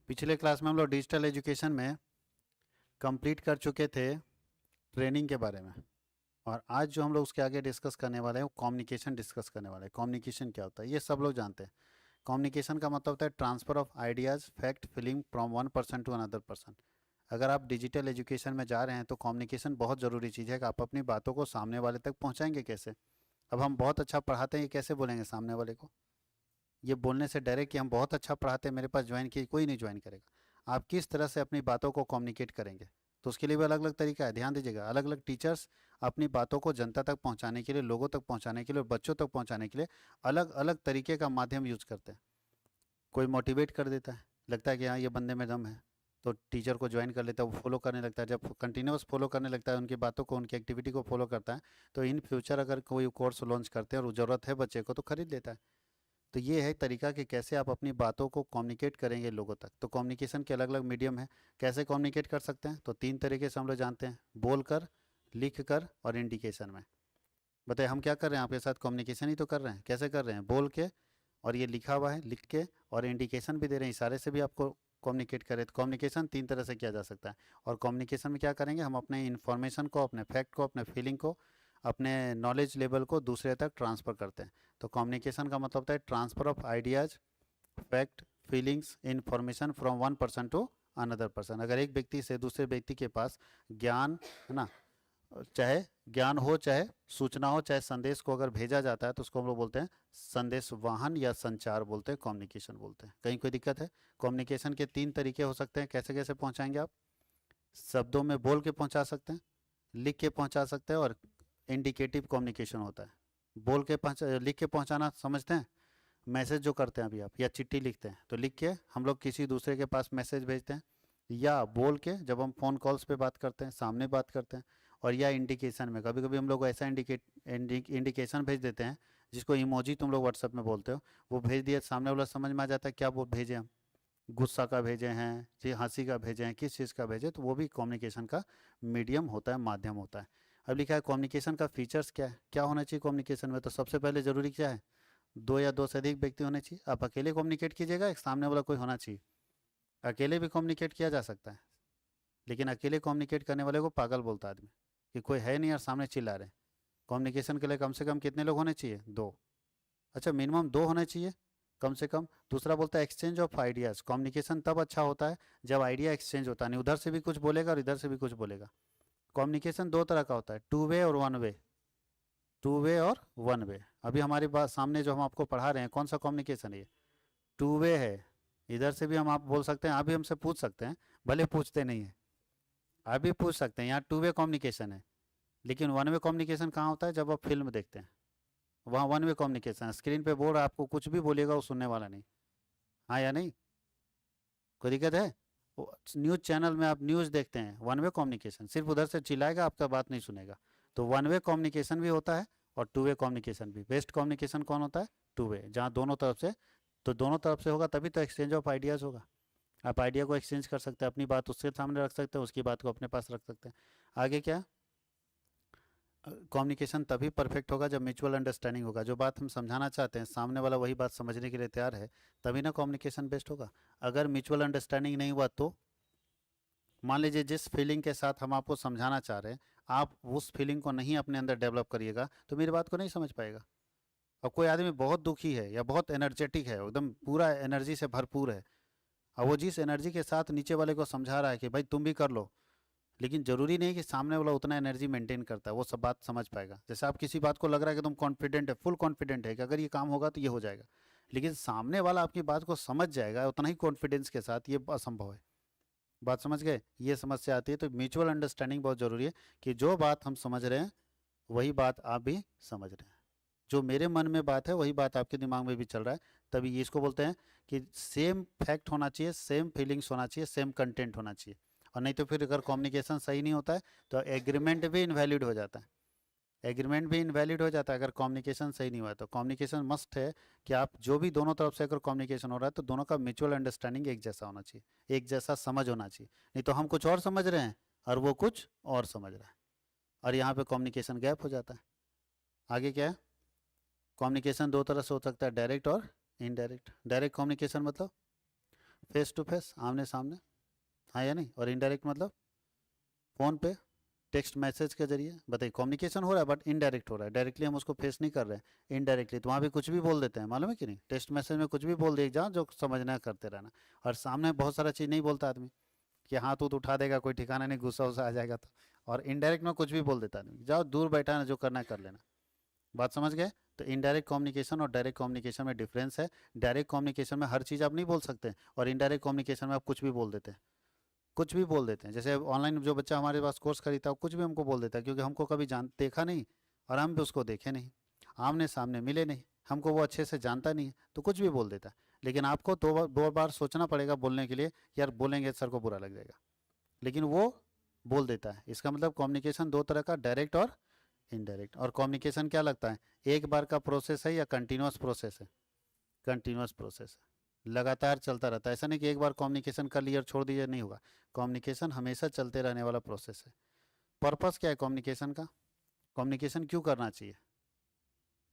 पिछले क्लास में हम लोग डिजिटल एजुकेशन में कंप्लीट कर चुके थे ट्रेनिंग के बारे में। और आज जो हम लोग उसके आगे डिस्कस करने वाले हैं वो कम्युनिकेशन डिस्कस करने वाले हैं। कम्युनिकेशन क्या होता है ये सब लोग जानते हैं। कम्युनिकेशन का मतलब होता है transfer of ideas fact feeling from one person to another person. अगर आप डिजिटल एजुकेशन में जा रहे हैं तो कम्युनिकेशन बहुत ज़रूरी चीज़ है कि आप अपनी बातों को सामने वाले तक पहुंचाएंगे कैसे। अब हम बहुत अच्छा पढ़ाते हैं, ये कैसे बोलेंगे सामने वाले को? ये बोलने से डरे कि हम बहुत अच्छा पढ़ाते हैं, मेरे पास ज्वाइन किए, कोई नहीं ज्वाइन करेगा। आप किस तरह से अपनी बातों को कम्युनिकेट करेंगे, तो उसके लिए भी अलग अलग तरीका है। ध्यान दीजिएगा, अलग अलग टीचर्स अपनी बातों को जनता तक पहुंचाने के लिए, लोगों तक पहुंचाने के लिए और बच्चों तक पहुंचाने के लिए अलग अलग तरीके का माध्यम यूज करते हैं। कोई मोटिवेट कर देता है, लगता है कि हाँ ये बंदे में दम है, तो टीचर को ज्वाइन कर लेता है, वो फॉलो करने लगता है। जब कंटिन्यूस फॉलो करने लगता है, उनकी बातों को, उनकी एक्टिविटी को फॉलो करता है, तो इन फ्यूचर अगर कोई कोर्स लॉन्च करते हैं और ज़रूरत है बच्चे को तो खरीद लेता है। तो ये है तरीका कि कैसे आप अपनी बातों को कम्युनिकेट करेंगे लोगों तक। तो कम्युनिकेशन के अलग अलग मीडियम है। कैसे कम्युनिकेट कर सकते हैं, तो 3 तरीके से हम लोग जानते हैं, बोल कर, लिख कर और इंडिकेशन में। बताइए हम क्या कर रहे हैं, आपके साथ कम्युनिकेशन ही तो कर रहे हैं। कैसे कर रहे हैं? बोल के, और ये लिखा हुआ है लिख के, और इंडिकेशन भी दे रहे हैं, इशारे से भी आपको कम्युनिकेट करें। तो कम्युनिकेशन 3 तरह से किया जा सकता है। और कम्युनिकेशन में क्या करेंगे, हम अपने इन्फॉर्मेशन को, अपने फैक्ट को, अपने फीलिंग को, अपने नॉलेज लेवल को दूसरे तक ट्रांसफ़र करते हैं। तो कम्युनिकेशन का मतलब होता है transfer of ideas fact feelings information from one person to another person. अगर एक व्यक्ति से दूसरे व्यक्ति के पास ज्ञान, है ना, चाहे ज्ञान हो, चाहे सूचना हो, चाहे संदेश को अगर भेजा जाता है तो उसको हम लोग बोलते हैं संदेश वाहन या संचार बोलते हैं, कम्युनिकेशन बोलते हैं। कहीं कोई दिक्कत है? कम्युनिकेशन के 3 तरीके हो सकते हैं। कैसे कैसे पहुंचाएंगे आप? शब्दों में बोल के पहुंचा सकते हैं, लिख के पहुंचा सकते हैं, और इंडिकेटिव कम्युनिकेशन होता है। बोल के पहुंचा, लिख के पहुंचाना समझते हैं, मैसेज जो करते हैं अभी आप, या चिट्ठी लिखते हैं तो लिख के हम लोग किसी दूसरे के पास मैसेज भेजते हैं, या बोल के जब हम फ़ोन कॉल्स पे बात करते हैं, सामने बात करते हैं, और या इंडिकेशन में कभी कभी हम लोग ऐसा इंडिकेशन भेज देते हैं जिसको इमोजी तुम लोग व्हाट्सएप में बोलते हो, वो भेज दिया, सामने वाला समझ में आ जाता है क्या वो भेजे हम, गुस्सा का भेजे हैं जी, हंसी का भेजे हैं, किस चीज़ का भेजे, तो वो भी कम्युनिकेशन का मीडियम होता है, माध्यम होता है। अब लिखा है कम्युनिकेशन का फीचर्स क्या है, क्या होना चाहिए कम्युनिकेशन में। तो सबसे पहले ज़रूरी क्या है, दो या दो से अधिक व्यक्ति होने चाहिए। आप अकेले कम्युनिकेट कीजिएगा, एक सामने वाला कोई होना चाहिए। अकेले भी कम्युनिकेट किया जा सकता है, लेकिन अकेले कम्युनिकेट करने वाले को पागल बोलता है आदमी, कि कोई है नहीं और सामने चिल्ला रहे हैं। कम्युनिकेशन के लिए कम से कम कितने लोग होने चाहिए? 2। अच्छा, मिनिमम 2 होने चाहिए कम से कम। दूसरा बोलता है एक्सचेंज ऑफ आइडियाज़। कम्युनिकेशन तब अच्छा होता है जब आइडिया एक्सचेंज होता है, नहीं उधर से भी कुछ बोलेगा और इधर से भी कुछ बोलेगा। कम्युनिकेशन 2 तरह का होता है, टू वे और वन वे। टू वे और वन वे। अभी हमारी बात सामने जो हम आपको पढ़ा रहे हैं, कौन सा कम्युनिकेशन है ये? टू वे है। इधर से भी हम आप बोल सकते हैं, आप भी हमसे पूछ सकते हैं, भले पूछते नहीं हैं, आप भी पूछ सकते हैं। यहाँ टू वे कम्युनिकेशन है। लेकिन वन वे कम्युनिकेशन कहाँ होता है? जब आप फिल्म देखते हैं, वहाँ वन वे कम्युनिकेशन है। स्क्रीन पे बोर्ड आपको कुछ भी बोलेगा वो सुनने वाला नहीं। हाँ या नहीं? कोई दिक्कत है? न्यूज़ चैनल में आप न्यूज़ देखते हैं, वन वे कम्युनिकेशन, सिर्फ उधर से चिल्लाएगा, आपका बात नहीं सुनेगा। तो वन वे कम्युनिकेशन भी होता है और टू वे कम्युनिकेशन भी। बेस्ट कम्युनिकेशन कौन होता है? टू वे, जहाँ दोनों तरफ से, तो दोनों तरफ से होगा तभी तो एक्सचेंज ऑफ आइडियाज़ होगा। आप आइडिया को एक्सचेंज कर सकते हैं, अपनी बात उसके सामने रख सकते हैं, उसकी बात को अपने पास रख सकते हैं। आगे क्या? कम्युनिकेशन तभी परफेक्ट होगा जब म्यूचुअल अंडरस्टैंडिंग होगा। जो बात हम समझाना चाहते हैं, सामने वाला वही बात समझने के लिए तैयार है, तभी ना कम्युनिकेशन बेस्ट होगा। अगर म्यूचुअल अंडरस्टैंडिंग नहीं हुआ तो मान लीजिए जिस फीलिंग के साथ हम आपको समझाना चाह रहे हैं, आप उस फीलिंग को नहीं अपने अंदर डेवलप करिएगा तो मेरी बात को नहीं समझ पाएगा। और कोई आदमी बहुत दुखी है या बहुत एनर्जेटिक है, एकदम पूरा एनर्जी से भरपूर है, और वो जिस एनर्जी के साथ नीचे वाले को समझा रहा है कि भाई तुम भी कर लो, लेकिन ज़रूरी नहीं कि सामने वाला उतना एनर्जी मेंटेन करता है वो सब बात समझ पाएगा। जैसे आप किसी बात को लग रहा है कि तुम कॉन्फिडेंट है, फुल कॉन्फिडेंट है कि अगर ये काम होगा तो ये हो जाएगा, लेकिन सामने वाला आपकी बात को समझ जाएगा उतना ही कॉन्फिडेंस के साथ, ये असंभव है। बात समझ गए? ये समस्या आती है। तो म्यूचुअल अंडरस्टैंडिंग बहुत ज़रूरी है कि जो बात हम समझ रहे हैं वही बात आप भी समझ रहे हैं। जो मेरे मन में बात है वही बात आपके दिमाग में भी चल रहा है। तभी ये इसको बोलते हैं कि सेम फैक्ट होना चाहिए, सेम फीलिंग्स होना चाहिए, सेम कंटेंट होना चाहिए। और नहीं तो फिर अगर कम्युनिकेशन सही नहीं होता है तो एग्रीमेंट भी इनवैलिड हो जाता है। एग्रीमेंट भी इनवैलिड हो जाता है अगर कम्युनिकेशन सही नहीं हुआ है। तो कम्युनिकेशन मस्ट है कि आप जो भी दोनों तरफ से अगर कम्युनिकेशन हो रहा है तो दोनों का म्यूचुअल अंडरस्टैंडिंग एक जैसा होना चाहिए, एक जैसा समझ होना चाहिए। नहीं तो हम कुछ और समझ रहे हैं और वो कुछ और समझ रहा है, और यहाँ पे कम्युनिकेशन गैप हो जाता है। आगे क्या है? कम्युनिकेशन 2 तरह से हो सकता है, डायरेक्ट और इनडायरेक्ट। डायरेक्ट कम्युनिकेशन मतलब फेस टू फेस, आमने सामने, हाँ या नहीं। और इनडायरेक्ट मतलब फ़ोन पे, टेक्स्ट मैसेज के जरिए। बताइए, कम्युनिकेशन हो रहा है बट इनडायरेक्ट हो रहा है, डायरेक्टली हम उसको फेस नहीं कर रहे हैं, इनडायरेक्टली। तो वहाँ भी कुछ भी बोल देते हैं, मालूम है कि नहीं। टेक्स्ट मैसेज में कुछ भी बोल दे जाओ, जो समझना करते रहना। और सामने बहुत सारा चीज़ नहीं बोलता आदमी, कि हाथ उठ उठा देगा, कोई ठिकाना नहीं, गुस्सा उस्सा आ जाएगा तो। और इनडायरेक्ट में कुछ भी बोल देता आदमी, जाओ दूर बैठा है ना, जो करना है कर लेना। बात समझ गए। तो इनडायरेक्ट कम्युनिकेशन और डायरेक्ट कम्युनिकेशन में डिफरेंस है। डायरेक्ट कम्युनिकेशन में हर चीज़ आप नहीं बोल सकते, और इनडायरेक्ट कम्युनिकेशन में आप कुछ भी बोल देते हैं, कुछ भी बोल देते हैं। जैसे ऑनलाइन जो बच्चा हमारे पास कोर्स खरीदता है, वो कुछ भी हमको बोल देता है, क्योंकि हमको कभी देखा नहीं, और हम भी उसको देखे नहीं, आमने सामने मिले नहीं, हमको वो अच्छे से जानता नहीं है, तो कुछ भी बोल देता है। लेकिन आपको दो बार सोचना पड़ेगा बोलने के लिए, यार बोलेंगे सर को बुरा लग जाएगा, लेकिन वो बोल देता है। इसका मतलब कम्युनिकेशन दो तरह का, डायरेक्ट और इनडायरेक्ट। और कम्युनिकेशन क्या लगता है, एक बार का प्रोसेस है या कंटिन्यूस प्रोसेस है। कंटिन्यूस प्रोसेस है, लगातार चलता रहता है। ऐसा नहीं कि एक बार कम्युनिकेशन कर लिया और छोड़ दिया, नहीं होगा। कम्युनिकेशन हमेशा चलते रहने वाला प्रोसेस है। पर्पस क्या है कम्युनिकेशन का, कम्युनिकेशन क्यों करना चाहिए।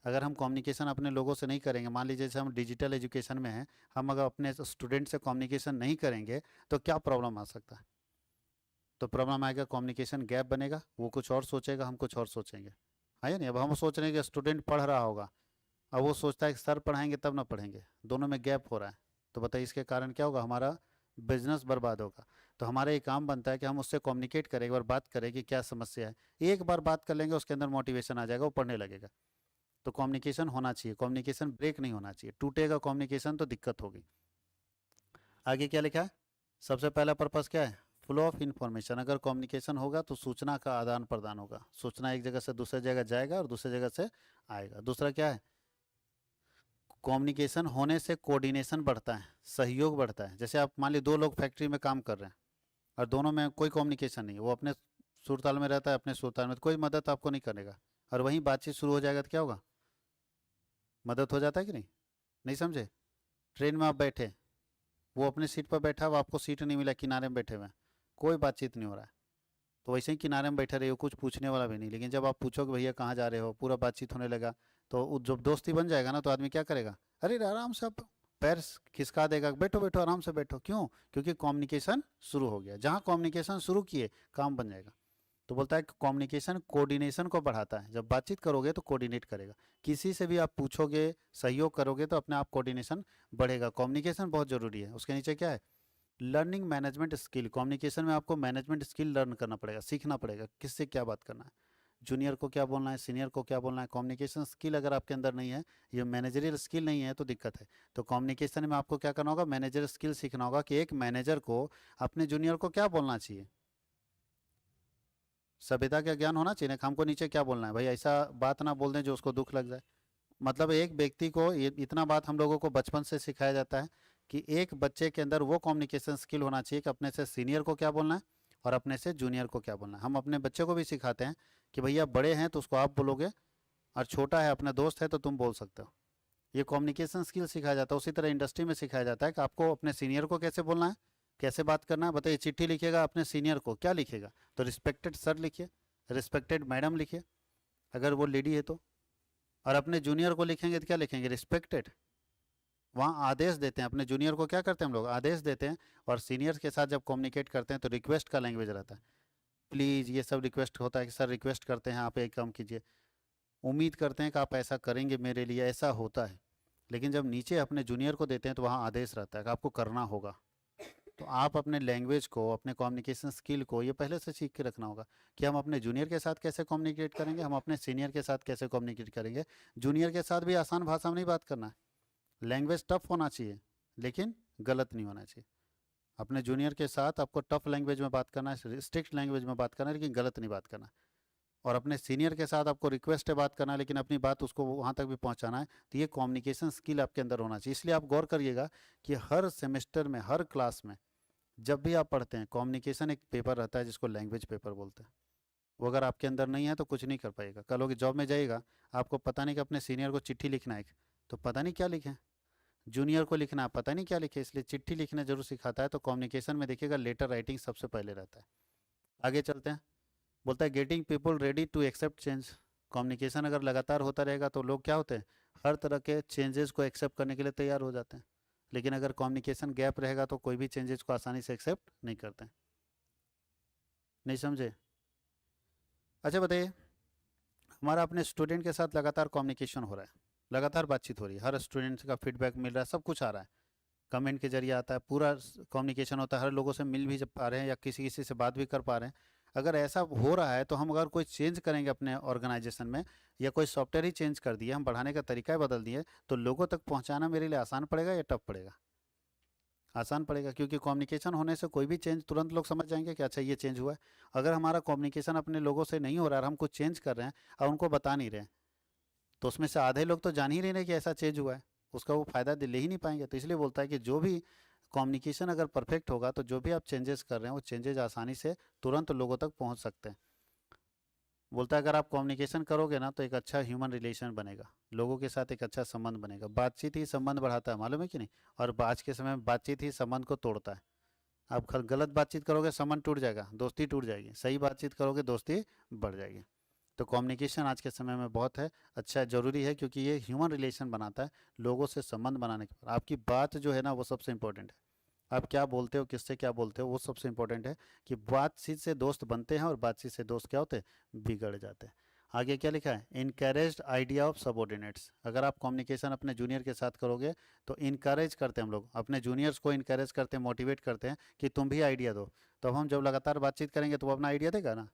अगर हम कम्युनिकेशन अपने लोगों से नहीं करेंगे, मान लीजिए जैसे हम डिजिटल एजुकेशन में हैं, हम अगर अपने स्टूडेंट से कम्युनिकेशन नहीं करेंगे, तो क्या प्रॉब्लम आ सकता है। तो प्रॉब्लम आएगा, कम्युनिकेशन गैप बनेगा, वो कुछ और सोचेगा, हम कुछ और सोचेंगे, है या नहीं। अब हम सोच रहे हैं कि स्टूडेंट पढ़ रहा होगा, अब वो सोचता है कि सर पढ़ाएंगे तब ना पढ़ेंगे, दोनों में गैप हो रहा है। तो बताइए इसके कारण क्या होगा, हमारा बिजनेस बर्बाद होगा। तो हमारा ये काम बनता है कि हम उससे कम्युनिकेट करें, एक बार बात करें कि क्या समस्या है। एक बार बात कर लेंगे, उसके अंदर मोटिवेशन आ जाएगा, वो पढ़ने लगेगा। तो कम्युनिकेशन होना चाहिए, कम्युनिकेशन ब्रेक नहीं होना चाहिए। टूटेगा कम्युनिकेशन तो दिक्कत होगी। आगे क्या लिखा है, सबसे पहला पर्पस क्या है, फ्लो ऑफ इंफॉर्मेशन। अगर कम्युनिकेशन होगा तो सूचना का आदान प्रदान होगा, सूचना एक जगह से दूसरी जगह जाएगा और दूसरी जगह से आएगा। दूसरा क्या है, कम्युनिकेशन होने से कोऑर्डिनेशन बढ़ता है, सहयोग बढ़ता है। जैसे आप मान लीजिए दो लोग फैक्ट्री में काम कर रहे हैं, और दोनों में कोई कम्युनिकेशन नहीं, वो अपने सुरताल में रहता है, अपने सुरताल में, तो कोई मदद आपको नहीं करेगा। और वहीं बातचीत शुरू हो जाएगा तो क्या होगा, मदद हो जाता है कि नहीं। नहीं समझे। ट्रेन में आप बैठे, वो अपने सीट पर बैठा, वो आपको सीट नहीं मिला, किनारे में बैठे हुए हैं, कोई बातचीत नहीं हो रहा है, तो वैसे ही किनारे में बैठे रहे हो, कुछ पूछने वाला भी नहीं। लेकिन जब आप पूछोगे भैया कहाँ जा रहे हो, पूरा बातचीत होने लगा, तो जब दोस्ती बन जाएगा ना, तो आदमी क्या करेगा, अरे आराम से आप पैर खिसका देगा, बैठो बैठो आराम से बैठो। क्यों, क्योंकि कम्युनिकेशन शुरू हो गया। जहाँ कम्युनिकेशन शुरू किए, काम बन जाएगा। तो बोलता है कि कम्युनिकेशन कोऑर्डिनेशन को बढ़ाता है। जब बातचीत करोगे तो कोऑर्डिनेट करेगा, किसी से भी आप पूछोगे, सहयोग करोगे, तो अपने आप कोऑर्डिनेशन बढ़ेगा। कम्युनिकेशन बहुत ज़रूरी है। उसके नीचे क्या है, लर्निंग मैनेजमेंट स्किल। कम्युनिकेशन में आपको मैनेजमेंट स्किल लर्न करना पड़ेगा, सीखना पड़ेगा, किससे क्या बात करना है, जूनियर को क्या बोलना है, सीनियर को क्या बोलना है। कम्युनिकेशन स्किल अगर आपके अंदर नहीं है, ये मैनेजरियल स्किल नहीं है, तो दिक्कत है। तो कम्युनिकेशन में आपको क्या करना होगा, मैनेजर स्किल सीखना होगा, कि एक मैनेजर को अपने जूनियर को क्या बोलना चाहिए। सभ्यता का ज्ञान होना चाहिए ना, हमको नीचे क्या बोलना है, भाई ऐसा बात ना बोल दें जो उसको दुख लग जाए। मतलब एक व्यक्ति को इतना बात हम लोगों को बचपन से सिखाया जाता है, कि एक बच्चे के अंदर वो कम्युनिकेशन स्किल होना चाहिए कि अपने से सीनियर को क्या बोलना है, और अपने से जूनियर को क्या बोलना है। हम अपने बच्चे को भी सिखाते हैं कि भैया बड़े हैं तो उसको आप बोलोगे, और छोटा है अपना दोस्त है तो तुम बोल सकते हो। ये कम्युनिकेशन स्किल सिखाया जाता है। उसी तरह इंडस्ट्री में सिखाया जाता है कि आपको अपने सीनियर को कैसे बोलना है, कैसे बात करना है। बताइए, चिट्ठी लिखिएगा अपने सीनियर को, क्या लिखिएगा, तो रिस्पेक्टेड सर लिखिए, रिस्पेक्टेड मैडम लिखिए, अगर वो लेडी है तो। और अपने जूनियर को लिखेंगे तो क्या लिखेंगे, रिस्पेक्टेड। वहाँ आदेश देते हैं, अपने जूनियर को क्या करते हैं हम लोग, आदेश देते हैं। और सीनियर्स के साथ जब कम्युनिकेट करते हैं तो रिक्वेस्ट का लैंग्वेज रहता है, प्लीज़, ये सब रिक्वेस्ट होता है कि सर रिक्वेस्ट करते हैं आप एक काम कीजिए, उम्मीद करते हैं कि आप ऐसा करेंगे मेरे लिए, ऐसा होता है। लेकिन जब नीचे अपने जूनियर को देते हैं तो वहाँ आदेश रहता है कि आपको करना होगा। तो आप अपने लैंग्वेज को, अपने कम्युनिकेशन स्किल को ये पहले से सीख के रखना होगा, कि हम अपने जूनियर के साथ कैसे कम्युनिकेट करेंगे, हम अपने सीनियर के साथ कैसे कम्युनिकेट करेंगे। जूनियर के साथ भी आसान भाषा में नहीं बात करना है, लैंग्वेज टफ होना चाहिए, लेकिन गलत नहीं होना चाहिए। अपने जूनियर के साथ आपको टफ लैंग्वेज में बात करना है, स्ट्रिक्ट लैंग्वेज में बात करना है, लेकिन गलत नहीं बात करना। और अपने सीनियर के साथ आपको रिक्वेस्ट है बात करना है, लेकिन अपनी बात उसको वहाँ तक भी पहुँचाना है। तो ये कम्युनिकेशन स्किल आपके अंदर होना चाहिए। इसलिए आप गौर करिएगा कि हर सेमेस्टर में, हर क्लास में, जब भी आप पढ़ते हैं, कम्युनिकेशन एक पेपर रहता है जिसको लैंग्वेज पेपर बोलते हैं। वो अगर आपके अंदर नहीं है तो कुछ नहीं कर पाएगा। कल होगी जॉब में जाइएगा, आपको पता नहीं कि अपने सीनियर को चिट्ठी लिखना है, तो पता नहीं क्या लिखें, जूनियर को लिखना है, पता नहीं क्या लिखे, इसलिए चिट्ठी लिखना जरूर सिखाता है। तो कम्युनिकेशन में देखिएगा लेटर राइटिंग सबसे पहले रहता है। आगे चलते हैं। बोलता है getting people ready to accept change. Communication अगर लगातार होता रहेगा तो लोग क्या होते हैं, हर तरह के चेंजेस को एक्सेप्ट करने के लिए तैयार हो जाते हैं। लेकिन अगर कम्युनिकेशन गैप रहेगा तो कोई भी चेंजेस को आसानी से एक्सेप्ट नहीं करते। नहीं समझे? अच्छा बताइए, हमारा अपने स्टूडेंट के साथ लगातार कम्युनिकेशन हो रहा है, लगातार बातचीत हो रही है, हर स्टूडेंट का फीडबैक मिल रहा है, सब कुछ आ रहा है, कमेंट के जरिए आता है, पूरा कम्युनिकेशन होता है, हर लोगों से मिल भी जब पा रहे हैं या किसी किसी से बात भी कर पा रहे हैं। अगर ऐसा हो रहा है तो हम अगर कोई चेंज करेंगे अपने ऑर्गेनाइजेशन में, या कोई सॉफ्टवेयर ही चेंज कर दिए, हम बढ़ाने का तरीका ही बदल दिए, तो लोगों तक पहुंचाना मेरे लिए आसान पड़ेगा या टफ पड़ेगा? आसान पड़ेगा, क्योंकि कम्युनिकेशन होने से कोई भी चेंज तुरंत लोग समझ जाएंगे कि अच्छा ये चेंज हुआ है। अगर हमारा कम्युनिकेशन अपने लोगों से नहीं हो रहा है और हम कुछ चेंज कर रहे हैं और उनको बता नहीं रहे हैं, तो उसमें से आधे लोग तो जान ही नहीं रहे कि ऐसा चेंज हुआ है, उसका वो फ़ायदा ले ही नहीं पाएंगे। तो इसलिए बोलता है कि जो भी कम्युनिकेशन अगर परफेक्ट होगा तो जो भी आप चेंजेस कर रहे हैं वो चेंजेस आसानी से तुरंत लोगों तक पहुंच सकते हैं। बोलता है अगर आप कम्युनिकेशन करोगे ना तो एक अच्छा ह्यूमन रिलेशन बनेगा, लोगों के साथ एक अच्छा संबंध बनेगा। बातचीत ही संबंध बढ़ाता है, मालूम है कि नहीं? और आज के समय में बातचीत ही संबंध को तोड़ता है। आप गलत बातचीत करोगे संबंध टूट जाएगा, दोस्ती टूट जाएगी। सही बातचीत करोगे दोस्ती बढ़ जाएगी। तो कम्युनिकेशन आज के समय में बहुत है अच्छा, ज़रूरी है, क्योंकि ये ह्यूमन रिलेशन बनाता है। लोगों से संबंध बनाने के बाद आपकी बात जो है ना वो सबसे इम्पोर्टेंट है। आप क्या बोलते हो, किससे क्या बोलते हो, वो सबसे इम्पोर्टेंट है। कि बातचीत से दोस्त बनते हैं और बातचीत से दोस्त क्या होते हैं, बिगड़ जाते हैं। आगे क्या लिखा है, इनकरेज्ड आइडिया ऑफ सबॉर्डिनेट्स। अगर आप कम्युनिकेशन अपने जूनियर के साथ करोगे तो इनकरेज करते हैं, हम लोग अपने जूनियर्स को इनकरेज करते हैं, मोटिवेट करते हैं कि तुम भी आइडिया दो। तो अब हम जब लगातार बातचीत करेंगे तो वो अपना आइडिया देगा ना।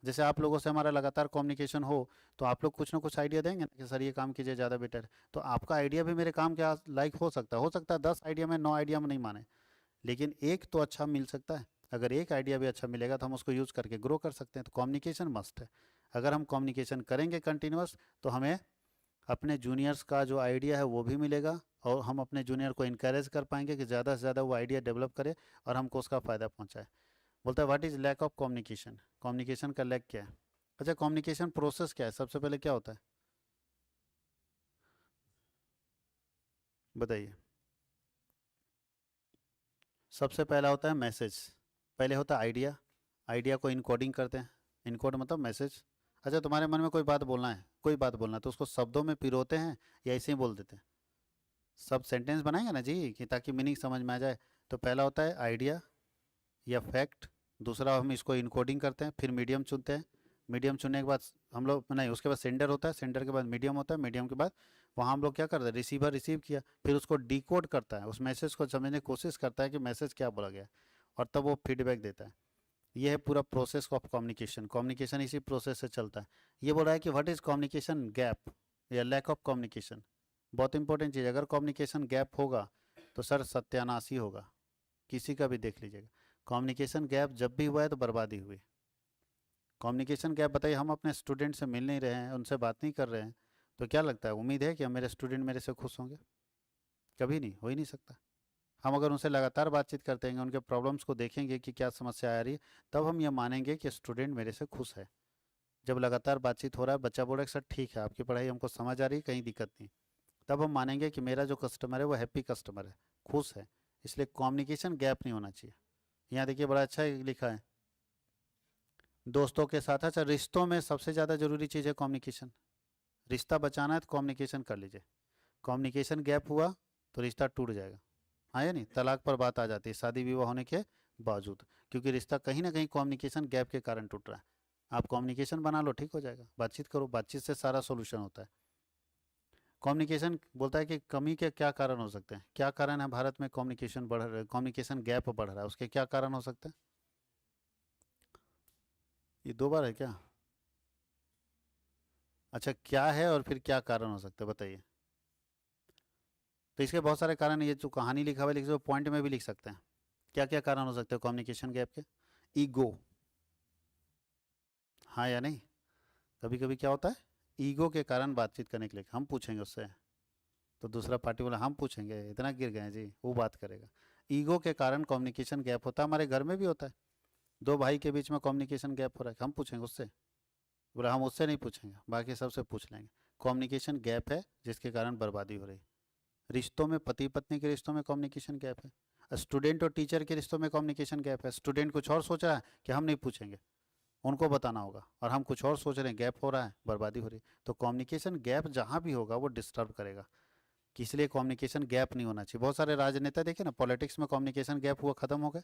जैसे आप लोगों से हमारा लगातार कम्युनिकेशन हो तो आप लोग कुछ ना कुछ आइडिया देंगे ना कि सर ये काम कीजिए, ज़्यादा बेटर है। तो आपका आइडिया भी मेरे काम के लाइक हो सकता है 10 आइडिया में 9 आइडिया में नहीं माने, लेकिन एक तो अच्छा मिल सकता है। अगर एक आइडिया भी अच्छा मिलेगा तो हम उसको यूज़ करके ग्रो कर सकते हैं। तो कम्युनिकेशन मस्ट है। अगर हम कम्युनिकेशन करेंगे कंटिन्यूअस तो हमें अपने जूनियर्स का जो आइडिया है वो भी मिलेगा, और हम अपने जूनियर को इनकरेज कर पाएंगे कि ज़्यादा से ज़्यादा वो आइडिया डेवलप करे और हमको उसका फ़ायदा पहुँचाए। बोलता है what is lack of communication, communication का लैक क्या है? अच्छा, कम्युनिकेशन प्रोसेस क्या है, सबसे पहले क्या होता है बताइए? सबसे पहला होता है मैसेज, पहले होता है आइडिया, आइडिया को इनकोडिंग करते हैं, इनकोड मतलब मैसेज। अच्छा, तुम्हारे मन में कोई बात बोलना है, कोई बात बोलना है तो उसको शब्दों में पिरोते हैं या ऐसे ही बोल देते हैं? सब सेंटेंस बनाएंगे ना जी, कि ताकि मीनिंग समझ में आ जाए। तो पहला होता है आइडिया या फैक्ट, दूसरा हम इसको इनकोडिंग करते हैं, फिर मीडियम चुनते हैं, मीडियम चुनने के बाद हम लोग नहीं, उसके बाद सेंडर होता है, सेंडर के बाद मीडियम होता है, मीडियम के बाद वहाँ हम लोग क्या करते हैं, रिसीवर रिसीव किया, फिर उसको डिकोड करता है, उस मैसेज को समझने की कोशिश करता है कि मैसेज क्या बोला गया है, और तब वो फीडबैक देता है। ये है पूरा प्रोसेस ऑफ कम्युनिकेशन, कम्युनिकेशन इसी प्रोसेस से चलता है। ये बोल रहा है कि व्हाट इज़ कम्युनिकेशन गैप या लैक ऑफ कम्युनिकेशन। बहुत इंपॉर्टेंट चीज़, अगर कम्युनिकेशन गैप होगा तो सर सत्यानाश ही होगा, किसी का भी देख लीजिएगा। कम्युनिकेशन गैप जब भी हुआ है तो बर्बादी हुई। कम्युनिकेशन गैप बताइए, हम अपने स्टूडेंट से मिल नहीं रहे हैं, उनसे बात नहीं कर रहे हैं, तो क्या लगता है, उम्मीद है कि मेरे स्टूडेंट मेरे से खुश होंगे? कभी नहीं, हो ही नहीं सकता। हम अगर उनसे लगातार बातचीत करते हैं, उनके प्रॉब्लम्स को देखेंगे कि क्या समस्या आ रही है, तब हम ये मानेंगे कि स्टूडेंट मेरे से खुश है। जब लगातार बातचीत हो रहा है, बच्चा बोल रहा है सर ठीक है आपकी पढ़ाई हमको समझ आ रही है, कहीं दिक्कत नहीं, तब हम मानेंगे कि मेरा जो कस्टमर है वो हैप्पी कस्टमर है, खुश है। इसलिए कम्युनिकेशन गैप नहीं होना चाहिए। यहाँ देखिए बड़ा अच्छा लिखा है, दोस्तों के साथ। अच्छा, रिश्तों में सबसे ज़्यादा ज़रूरी चीज़ है कम्युनिकेशन। रिश्ता बचाना है तो कम्युनिकेशन कर लीजिए। कम्युनिकेशन गैप हुआ तो रिश्ता टूट जाएगा। हाँ या नहीं, तलाक पर बात आ जाती है शादी विवाह होने के बावजूद, क्योंकि रिश्ता कहीं ना कहीं कम्युनिकेशन गैप के कारण टूट रहा है। आप कम्युनिकेशन बना लो, ठीक हो जाएगा। बातचीत करो, बातचीत से सारा सोल्यूशन होता है। कम्युनिकेशन बोलता है कि कमी के क्या कारण हो सकते हैं, क्या कारण है भारत में कम्युनिकेशन बढ़ रहा है, कम्युनिकेशन गैप बढ़ रहा है, उसके क्या कारण हो सकते हैं? ये 2 बार है क्या? अच्छा, क्या है और फिर क्या कारण हो सकते हैं बताइए? तो इसके बहुत सारे कारण, ये जो कहानी लिखा हुआ है लिखे पॉइंट में भी लिख सकते हैं। क्या क्या कारण हो सकते हैं कम्युनिकेशन गैप के? ईगो, हाँ या नहीं? कभी कभी क्या होता है, ईगो के कारण बातचीत करने के लिए हम पूछेंगे उससे, तो दूसरा पार्टी बोला हम पूछेंगे, इतना गिर गए हैं जी, वो बात करेगा। ईगो के कारण कम्युनिकेशन गैप होता है, हमारे घर में भी होता है। 2 भाई के बीच में कम्युनिकेशन गैप हो रहा है, हम पूछेंगे उससे, बोला हम उससे नहीं पूछेंगे, बाकी सबसे पूछ लेंगे। कम्युनिकेशन गैप है जिसके कारण बर्बादी हो रही है। रिश्तों में, पति पत्नी के रिश्तों में कम्युनिकेशन गैप है, स्टूडेंट और टीचर के रिश्तों में कम्युनिकेशन गैप है। स्टूडेंट कुछ और सोच रहा है कि हम नहीं पूछेंगे, उनको बताना होगा, और हम कुछ और सोच रहे हैं, गैप हो रहा है, बर्बादी हो रही है। तो कम्युनिकेशन गैप जहाँ भी होगा वो डिस्टर्ब करेगा। कि इसलिए कम्युनिकेशन गैप नहीं होना चाहिए। बहुत सारे राजनेता देखे ना, पॉलिटिक्स में कम्युनिकेशन गैप हुआ, खत्म हो गए,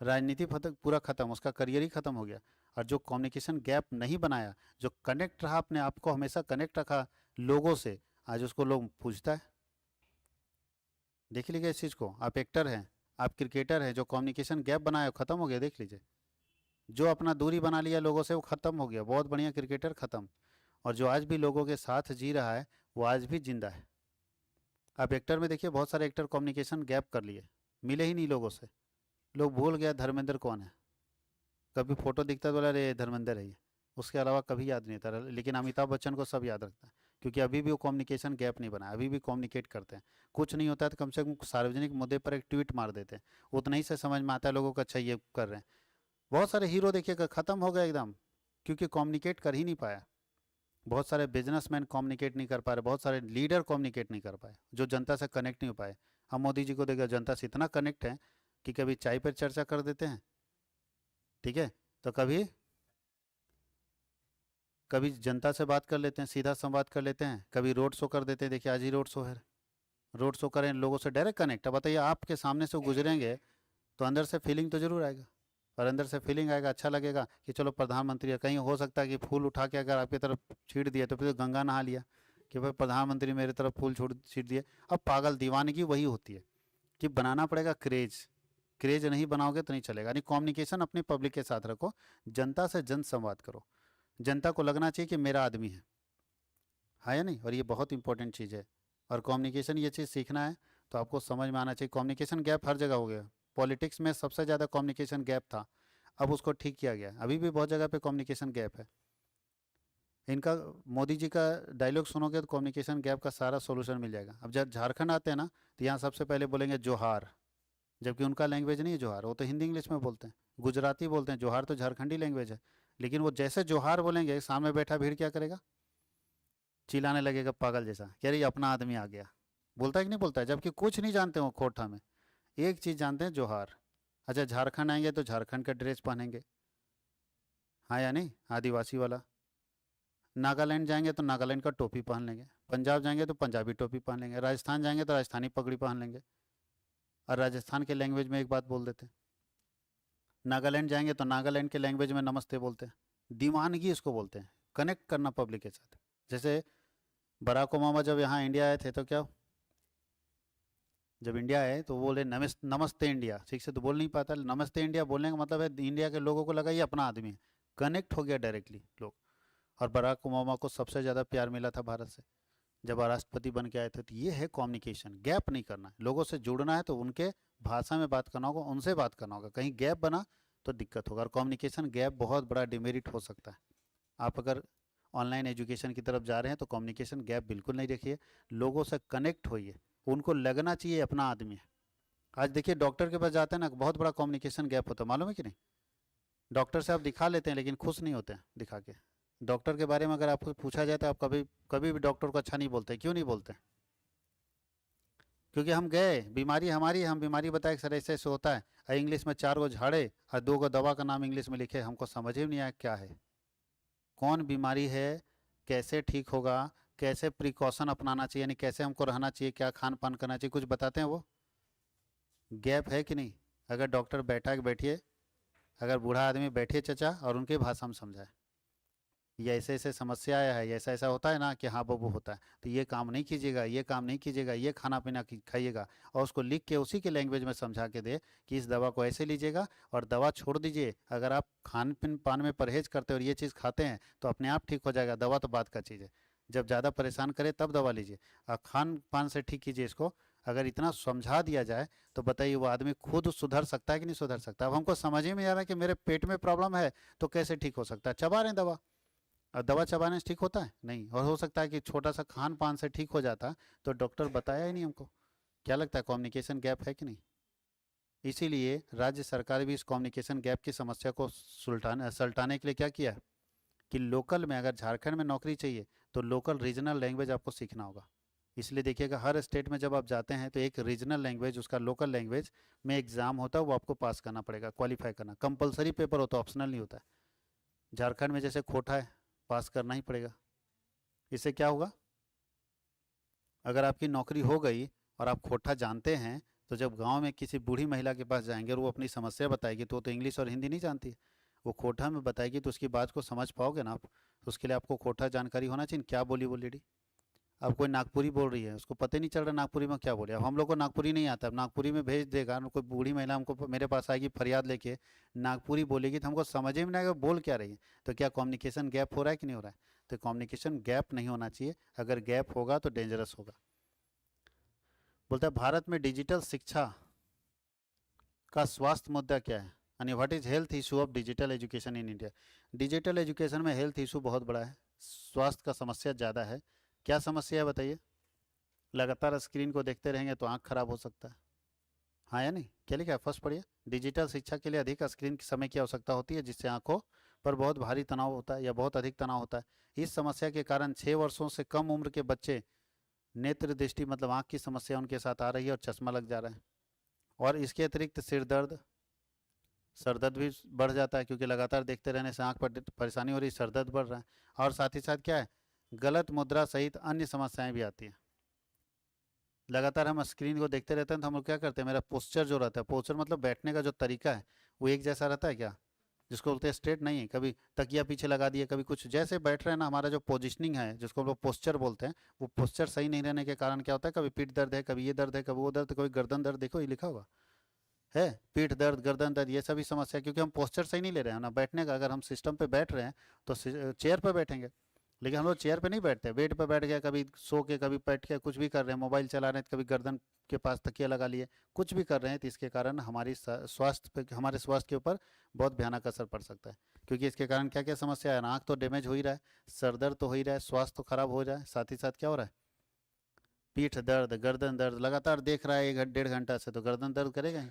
राजनीति पूरा खत्म, उसका करियर ही खत्म हो गया। और जो कम्युनिकेशन गैप नहीं बनाया, जो कनेक्ट रहा, अपने आप को हमेशा कनेक्ट रखा लोगों से, आज उसको लोग पूछता है। देख लीजिए इस चीज़ को, आप एक्टर हैं, आप क्रिकेटर हैं, जो कम्युनिकेशन गैप बनाया खत्म हो गया, देख लीजिए। जो अपना दूरी बना लिया लोगों से वो खत्म हो गया, बहुत बढ़िया क्रिकेटर खत्म। और जो आज भी लोगों के साथ जी रहा है वो आज भी जिंदा है। आप एक्टर में देखिए, बहुत सारे एक्टर कम्युनिकेशन गैप कर लिए, मिले ही नहीं लोगों से, लोग भूल गया धर्मेंद्र कौन है। कभी फोटो दिखता तो बोला अरे धर्मेंद्र है ये, उसके अलावा कभी याद नहीं था। लेकिन अमिताभ बच्चन को सब याद रखता है, क्योंकि अभी भी वो कम्युनिकेशन गैप नहीं बना, अभी भी कम्युनिकेट करते हैं। कुछ नहीं होता है तो कम से कम सार्वजनिक मुद्दे पर एक ट्वीट मार देते हैं, उतना ही से समझ में आता है लोगों को, अच्छा ये कर रहे हैं। बहुत सारे हीरो देखिएगा खत्म हो गए एकदम, क्योंकि कम्युनिकेट कर ही नहीं पाया। बहुत सारे बिजनेसमैन कम्युनिकेट नहीं कर पा रहे, बहुत सारे लीडर कम्युनिकेट नहीं कर पाए, जो जनता से कनेक्ट नहीं हो पाए। हम मोदी जी को देखिए, जनता से इतना कनेक्ट है कि कभी चाय पर चर्चा कर देते हैं, ठीक है, तो कभी कभी जनता से बात कर लेते हैं, सीधा संवाद कर लेते हैं, कभी रोड शो कर देते हैं। देखिए आज ही रोड शो है, रोड शो करें, लोगों से डायरेक्ट कनेक्ट। अब बताइए, आपके सामने से गुजरेंगे तो अंदर से फीलिंग तो जरूर आएगा, और अंदर से फीलिंग आएगा, अच्छा लगेगा कि चलो प्रधानमंत्री है। कहीं हो सकता है कि फूल उठा के अगर आपकी तरफ छीट दिए तो फिर तो गंगा नहा लिया कि भाई प्रधानमंत्री मेरे तरफ फूल छीट दिए। अब पागल दीवानगी वही होती है कि बनाना पड़ेगा क्रेज, क्रेज नहीं बनाओगे तो नहीं चलेगा। यानी कम्युनिकेशन अपनी पब्लिक के साथ रखो, जनता से जन संवाद करो, जनता को लगना चाहिए कि मेरा आदमी है या नहीं। और ये बहुत इंपॉर्टेंट चीज़ है। और कम्युनिकेशन ये चीज़ सीखना है तो आपको समझ में आना चाहिए। कम्युनिकेशन गैप हर जगह हो गया, पॉलिटिक्स में सबसे ज़्यादा कम्युनिकेशन गैप था, अब उसको ठीक किया गया। अभी भी बहुत जगह पे कम्युनिकेशन गैप है। इनका मोदी जी का डायलॉग सुनोगे तो कम्युनिकेशन गैप का सारा सोल्यूशन मिल जाएगा। अब जब झारखंड आते हैं ना, तो यहाँ सबसे पहले बोलेंगे जोहार, जबकि उनका लैंग्वेज नहीं है जोहार, वो तो हिंदी इंग्लिश में बोलते हैं, गुजराती बोलते हैं। जोहार तो झारखंडी लैंग्वेज है, लेकिन वो जैसे जोहार बोलेंगे, सामने बैठा भीड़ क्या करेगा, चिल्लाने लगेगा पागल जैसा, कह रही अपना आदमी आ गया। बोलता है कि नहीं बोलता है, जबकि कुछ नहीं जानते हो खोटा में, एक चीज़ जानते हैं, जोहार। अच्छा झारखंड आएंगे तो झारखंड का ड्रेस पहनेंगे, हाँ या नहीं, आदिवासी वाला। नागालैंड जाएंगे तो नागालैंड का टोपी पहन लेंगे, पंजाब जाएंगे तो पंजाबी टोपी पहन लेंगे, राजस्थान जाएंगे तो राजस्थानी पगड़ी पहन लेंगे। और राजस्थान के लैंग्वेज में एक बात बोल देते हैं। नागालैंड जाएंगे तो नागालैंड के लैंग्वेज में नमस्ते बोलते हैं। दीवानगी इसको बोलते हैं, कनेक्ट करना पब्लिक के साथ। जैसे बराक ओबामा जब यहाँ इंडिया आए थे तो क्या, जब इंडिया आए तो बोले नमस्ते इंडिया, ठीक से तो बोल नहीं पाता, नमस्ते इंडिया बोलने का मतलब है इंडिया के लोगों को लगा ये अपना आदमी है, कनेक्ट हो गया डायरेक्टली लोग। और बराक ओबामा को सबसे ज़्यादा प्यार मिला था भारत से जब राष्ट्रपति बन के आए थे। तो ये है कम्युनिकेशन, गैप नहीं करना है, लोगों से जुड़ना है तो उनके भाषा में बात करना होगा, उनसे बात करना होगा। कहीं गैप बना तो दिक्कत होगा। और कम्युनिकेशन गैप बहुत बड़ा डिमेरिट हो सकता है। आप अगर ऑनलाइन एजुकेशन की तरफ जा रहे हैं तो कम्युनिकेशन गैप बिल्कुल नहीं रखिए, लोगों से कनेक्ट होइए, उनको लगना चाहिए अपना आदमी है। आज देखिए डॉक्टर के पास जाते हैं ना, बहुत बड़ा कम्युनिकेशन गैप होता है, मालूम है कि नहीं। डॉक्टर से आप दिखा लेते हैं लेकिन खुश नहीं होते हैं दिखा के। डॉक्टर के बारे में अगर आपको पूछा जाए तो आप कभी कभी भी डॉक्टर को अच्छा नहीं बोलते। क्यों नहीं बोलते? क्योंकि हम गए, बीमारी हमारी, हम बीमारी बताए सर ऐसे ऐसे होता है, और इंग्लिश में 4 गो झाड़े और 2 गो दवा का नाम इंग्लिश में लिखे, हमको समझ ही नहीं आया क्या है, कौन बीमारी है, कैसे ठीक होगा, कैसे प्रिकॉशन अपनाना चाहिए, यानी कैसे हमको रहना चाहिए, क्या खान पान करना चाहिए, कुछ बताते हैं वो। गैप है कि नहीं? अगर डॉक्टर बैठा के बैठिए, अगर बूढ़ा आदमी बैठिए चचा और उनके भाषा में समझाए, ये ऐसे ऐसे समस्या आया है, ऐसा ऐसा होता है ना कि हाँ बबू होता है, तो ये काम नहीं कीजिएगा, ये काम नहीं कीजिएगा, ये खाना पीना खाइएगा, और उसको लिख के उसी के लैंग्वेज में समझा के दे कि इस दवा को ऐसे लीजिएगा और दवा छोड़ दीजिए। अगर आप खान पीन पान में परहेज करते हैं और ये चीज़ खाते हैं तो अपने आप ठीक हो जाएगा, दवा तो बात का चीज़ है। जब ज़्यादा परेशान करे तब दवा लीजिए, और खान पान से ठीक कीजिए इसको। अगर इतना समझा दिया जाए तो बताइए वो आदमी खुद सुधर सकता है कि नहीं सुधर सकता। अब हमको समझ ही में आ रहा है कि मेरे पेट में प्रॉब्लम है तो कैसे ठीक हो सकता है, चबा रहे हैं दवा, और दवा चबाने से ठीक होता है नहीं। और हो सकता है कि छोटा सा खान पान से ठीक हो जाता, तो डॉक्टर बताया ही नहीं हमको। क्या लगता है कम्युनिकेशन गैप है कि नहीं? इसीलिए राज्य सरकार भी इस कम्युनिकेशन गैप की समस्या को सल्टाने के लिए क्या किया है कि लोकल में, अगर झारखंड में नौकरी चाहिए तो लोकल रीजनल लैंग्वेज आपको सीखना होगा। इसलिए देखिएगा हर स्टेट में जब आप जाते हैं तो एक रीजनल लैंग्वेज, उसका लोकल लैंग्वेज में एग्जाम होता है, वो आपको पास करना पड़ेगा, क्वालिफाई करना कंपलसरी पेपर होता है, ऑप्शनल नहीं होता है। झारखंड में जैसे खोटा है, पास करना ही पड़ेगा। इससे क्या होगा, अगर आपकी नौकरी हो गई और आप खोटा जानते हैं, तो जब गांव में किसी बूढ़ी महिला के पास जाएंगे और वो अपनी समस्या बताएगी, तो वो तो इंग्लिश और हिंदी नहीं जानती, वो खोटा में बताएगी, तो उसकी बात को समझ पाओगे ना आप? तो उसके लिए आपको खोटा जानकारी होना चाहिए, क्या बोली वो लेडी। अब कोई नागपुरी बोल रही है, उसको पता ही नहीं चल रहा नागपुरी में क्या बोले। अब हम लोग को नागपुरी नहीं आता, अब नागपुरी में भेज देगा, कोई बूढ़ी महिला हमको मेरे पास आएगी फरियाद लेके, नागपुरी बोलेगी, तो हमको समझ में नहीं आएगा बोल क्या रही है। तो क्या कम्युनिकेशन गैप हो रहा है कि नहीं हो रहा है? तो कम्युनिकेशन गैप नहीं होना चाहिए, अगर गैप होगा तो डेंजरस होगा। बोलता है भारत में डिजिटल शिक्षा का स्वास्थ्य मुद्दा क्या है, यानी what is health issue of digital education in India. Digital education में हेल्थ इशू बहुत बड़ा है, स्वास्थ्य का समस्या ज़्यादा है। क्या समस्या है बताइए? लगातार स्क्रीन को देखते रहेंगे तो आँख खराब हो सकता है। हाँ या नहीं? क्या लिखा है? फर्स्ट पढ़िए। डिजिटल शिक्षा के लिए अधिक स्क्रीन समय की आवश्यकता होती है, जिससे आंखों पर बहुत भारी तनाव होता है या बहुत अधिक तनाव होता है। इस समस्या के कारण 6 वर्षों से कम उम्र के बच्चे नेत्र दृष्टि मतलब आँख की समस्या उनके साथ आ रही है और चश्मा लग जा रहा है। और इसके अतिरिक्त सिर दर्द, सर दर्द भी बढ़ जाता है, क्योंकि लगातार देखते रहने से आँख पर परेशानी हो रही, सर दर्द बढ़ रहा है। और साथ ही साथ क्या है, गलत मुद्रा सहित अन्य समस्याएं भी आती हैं। लगातार हम स्क्रीन को देखते रहते हैं तो हम लोग क्या करते हैं, मेरा पोस्चर जो रहता है, पोस्चर मतलब बैठने का जो तरीका है, वो एक जैसा रहता है क्या? जिसको बोलते हैं स्ट्रेट नहीं है, कभी तकिया पीछे लगा दिए, कभी कुछ, जैसे बैठ रहे हैं ना, हमारा जो पोजिशनिंग है जिसको हम लोग पोस्चर बोलते हैं, वो पोस्चर सही नहीं रहने के कारण क्या होता है, कभी पीठ दर्द है, कभी ये दर्द है, कभी वो दर्द, कभी गर्दन दर्द, देखो ये लिखा होगा है, पीठ दर्द, गर्दन दर्द, ये सभी समस्या क्योंकि हम पोस्चर सही नहीं ले रहे हैं ना बैठने का। अगर हम सिस्टम पे बैठ रहे हैं तो चेयर पे बैठेंगे, लेकिन हम लोग चेयर पे नहीं बैठते, बेड पे बैठ गया, कभी सो के, कभी बैठ के, कुछ भी कर रहे हैं, मोबाइल चला रहे हैं, कभी गर्दन के पास तकिया लगा लिए, कुछ भी कर रहे हैं, तो इसके कारण हमारी स्वास्थ्य पे, हमारे स्वास्थ्य के ऊपर बहुत भयानक असर पड़ सकता है। क्योंकि इसके कारण क्या क्या समस्या है, आँख तो डैमेज हो ही रहा है, सर दर्द तो हो ही रहा है, स्वास्थ्य तो खराब हो रहा है, साथ ही साथ क्या हो रहा है, पीठ दर्द, गर्दन दर्द, लगातार देख रहा है 1 डेढ़ घंटा से, तो गर्दन दर्द करेगा ही।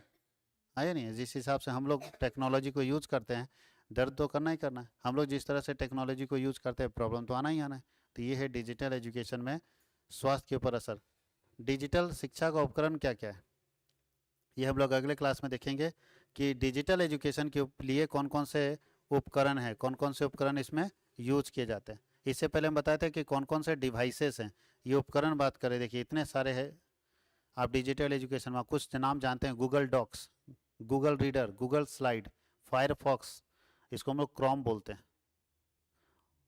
है या नहीं? जिस हिसाब से हम लोग टेक्नोलॉजी को यूज़ करते हैं, दर्द तो करना ही करना है। हम लोग जिस तरह से टेक्नोलॉजी को यूज़ करते हैं, प्रॉब्लम तो आना ही आना है। तो ये है डिजिटल एजुकेशन में स्वास्थ्य के ऊपर असर। डिजिटल शिक्षा का उपकरण क्या क्या है, ये हम लोग अगले क्लास में देखेंगे कि डिजिटल एजुकेशन के लिए कौन कौन से उपकरण हैं, कौन कौन से उपकरण इसमें यूज किए जाते हैं। इससे पहले हम बताए थे कि कौन कौन से डिवाइसेस हैं, ये उपकरण बात करें, देखिए इतने सारे हैं। आप डिजिटल एजुकेशन में कुछ नाम जानते हैं, Google Docs, Google Reader, Google Slide, Firefox, इसको हम लोग क्रोम बोलते हैं,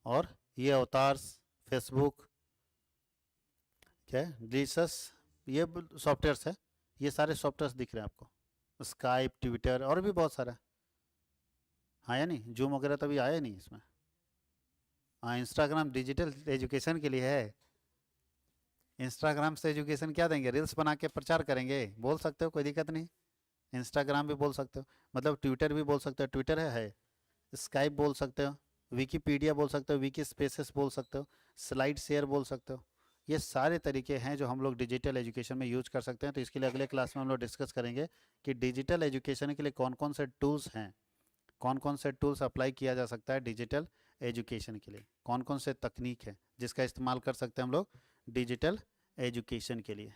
और ये अवतार्स, फेसबुक, क्या है, जीसस, ये सॉफ्टवेयर्स है। ये सारे सॉफ्टवेयर्स दिख रहे हैं आपको, स्काइप, ट्विटर, और भी बहुत सारा। हाँ या नहीं? जूम वगैरह तो अभी आया नहीं इसमें। हाँ, इंस्टाग्राम डिजिटल एजुकेशन के लिए है। इंस्टाग्राम से एजुकेशन क्या देंगे, रील्स बना के प्रचार करेंगे, बोल सकते हो, कोई दिक्कत नहीं। इंस्टाग्राम भी बोल सकते हो, मतलब ट्विटर भी बोल सकते हो, ट्विटर है। स्काइप बोल सकते हो, विकीपीडिया बोल सकते हो, विकी स्पेसेस बोल सकते हो, स्लाइड शेयर बोल सकते हो। ये सारे तरीके हैं जो हम लोग डिजिटल एजुकेशन में यूज कर सकते हैं। तो इसके लिए अगले क्लास में हम लोग डिस्कस करेंगे कि डिजिटल एजुकेशन के लिए कौन कौन से टूल्स हैं, कौन कौन से टूल्स अप्लाई किया जा सकता है डिजिटल एजुकेशन के लिए, कौन कौन से तकनीक है जिसका इस्तेमाल कर सकते हैं हम लोग डिजिटल एजुकेशन के लिए।